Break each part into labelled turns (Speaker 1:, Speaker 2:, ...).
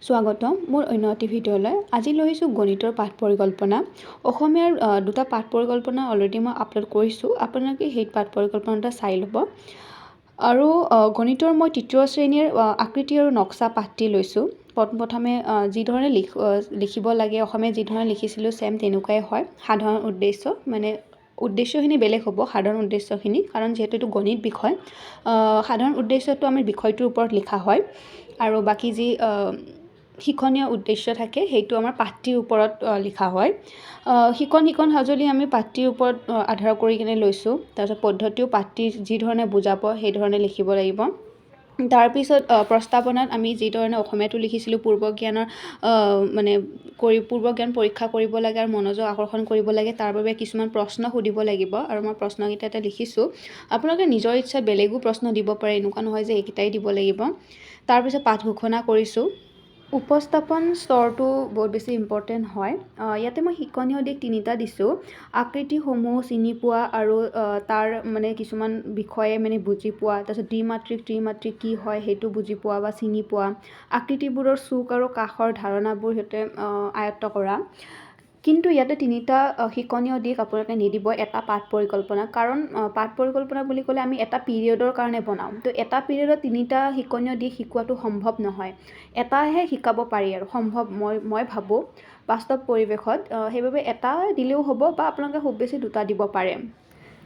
Speaker 1: স্বাগতম মোৰ অন্য এটি ভিডিঅ'লৈ। আজি লৈছোঁ গণিতৰ পাঠ পৰিকল্পনা। অসমীয়াৰ দুটা পাঠ পৰিকল্পনা অলৰেডি মই আপলোড কৰিছোঁ। আপোনালোকে সেই পাঠ পৰিকল্পনাটা চাই ল'ব। আৰু গণিতৰ মই তৃতীয় শ্ৰেণীৰ আকৃতি আৰু নক্সা পাঠটি লৈছোঁ। প্ৰথমে যিধৰণে লিখিব লাগে, অসমীয়া যিধৰণে লিখিছিলোঁ ছেম তেনেকুৱাই হয়। সাধাৰণ উদ্দেশ্য মানে উদ্দেশ্যখিনি বেলেগ হ'ব, সাধাৰণ উদ্দেশ্যখিনি, কাৰণ যিহেতু এইটো গণিত বিষয়। সাধাৰণ উদ্দেশ্যটো আমি বিষয়টোৰ ওপৰত লিখা হয় আৰু বাকী যি শিক্ষণীয় উদ্দেশ্য থাকে সেইটো আমাৰ পাঠটিৰ ওপৰত লিখা হয়। শিকন সঁজুলি আমি পাঠটিৰ ওপৰত আধাৰ কৰি কিনে লৈছোঁ। তাৰপিছত পদ্ধতিও পাঠটি যিধৰণে বুজাব সেইধৰণে লিখিব লাগিব। তাৰপিছত প্ৰস্তাৱনাত আমি যিধৰণে অসমীয়াটো লিখিছিলোঁ পূৰ্ব জ্ঞান পৰীক্ষা কৰিব লাগে আৰু মনোযোগ আকৰ্ষণ কৰিব লাগে, তাৰ বাবে কিছুমান প্ৰশ্ন সুধিব লাগিব আৰু মই প্ৰশ্নকেইটা লিখিছোঁ। আপোনালোকে নিজৰ ইচ্ছাত বেলেগো প্ৰশ্ন দিব পাৰে, এনেকুৱা নহয় যে এইকেইটাই দিব লাগিব। তাৰপিছত পাঠ ঘোষণা কৰিছোঁ। উপস্থাপন স্তৰটো বহুত বেছি ইম্পৰ্টেণ্ট হয়। ইয়াতে মই শিক্ষণীয় দিশ তিনিটা দিছোঁ। আকৃতিসমূহ চিনি পোৱা আৰু তাৰ কিছুমান বিষয়ে বুজি পোৱা। তাৰপিছত দ্বিমাত্ৰিক ত্ৰিমাত্ৰিক কি হয় সেইটো বুজি পোৱা বা চিনি পোৱা। আকৃতিবোৰৰ চুক আৰু কাষৰ ধাৰণাবোৰ সিহঁতে আয়ত্ত কৰা। কিন্তু ইয়াতে তিনিটা শিক্ষণীয় দিশ আপোনালোকে নিদিব এটা পাঠ পৰিকল্পনা, কাৰণ পাঠ পৰিকল্পনা বুলি ক'লে আমি এটা পিৰিয়ডৰ কাৰণে বনাওঁ। তো এটা পিৰিয়ডত তিনিটা শিক্ষণীয় দিশ শিকোৱাটো সম্ভৱ নহয়। এটাহে শিকাব পাৰি আৰু সম্ভৱ মই ভাবোঁ বাস্তৱ পৰিৱেশত। সেইবাবে এটা দিলেও হ'ব বা আপোনালোকে খুব বেছি দুটা দিব পাৰে।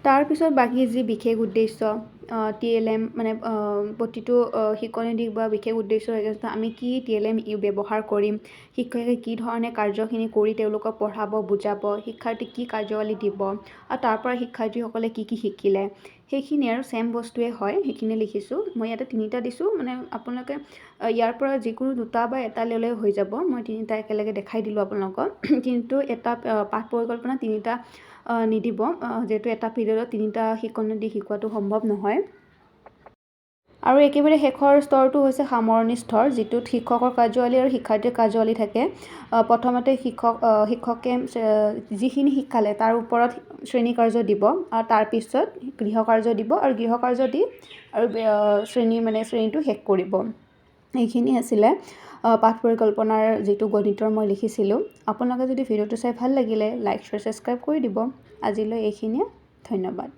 Speaker 1: তাৰপিছত বাকী যি বিশেষ উদ্দেশ্য d.el.ed প্ৰতিটো শিক্ষণীয় দিশ বা বিশেষ উদ্দেশ্যৰ ক্ষেত্ৰত আমি কি d.el.ed ব্যৱহাৰ কৰিম, শিক্ষকে কি ধৰণে কাৰ্যখিনি কৰি তেওঁলোকক পঢ়াব বুজাব, শিক্ষাৰ্থীক কি কাৰ্যাৱলী দিব আৰু তাৰ পৰা শিক্ষাৰ্থীসকলে কি কি শিকিলে, সেইখিনি আৰু ছেম বস্তুৱে হয়, সেইখিনি লিখিছোঁ। মই ইয়াতে তিনিটা দিছোঁ, আপোনালোকে ইয়াৰ পৰা যিকোনো দুটা বা এটা ল'লে হৈ যাব। মই তিনিটা একেলগে দেখাই দিলোঁ আপোনালোকক। কিন্তু এটা পাঠ পৰিকল্পনা তিনিটা নিদিব, যিহেতু এটা পিৰিয়ডত তিনিটা শিক্ষণীয় দিশ শিকোৱাটো সম্ভৱ নহয়। আৰু একেবাৰে শেষৰ স্তৰটো হৈছে সামৰণি স্তৰ, যিটোত শিক্ষকৰ কাৰ্যাৱলী আৰু শিক্ষাৰ্থীৰ কাৰ্যাৱলী থাকে। প্ৰথমতে শিক্ষকে যিখিনি শিকালে তাৰ ওপৰত শ্ৰেণী কাৰ্য দিব আৰু তাৰপিছত গৃহকাৰ্য দিব আৰু গৃহকাৰ্য দি আৰু শ্ৰেণীটো শেষ কৰিব। এইখিনি আছিলে পাঠ পৰিকল্পনাৰ যিটো গণিতৰ মই লিখিছিলোঁ। আপোনালোকে যদি ভিডিঅ'টো চাই ভাল লাগিলে লাইক শ্বেয়াৰ ছাবস্ক্ৰাইব কৰি দিব। আজিলৈ এইখিনিয়ে, ধন্যবাদ।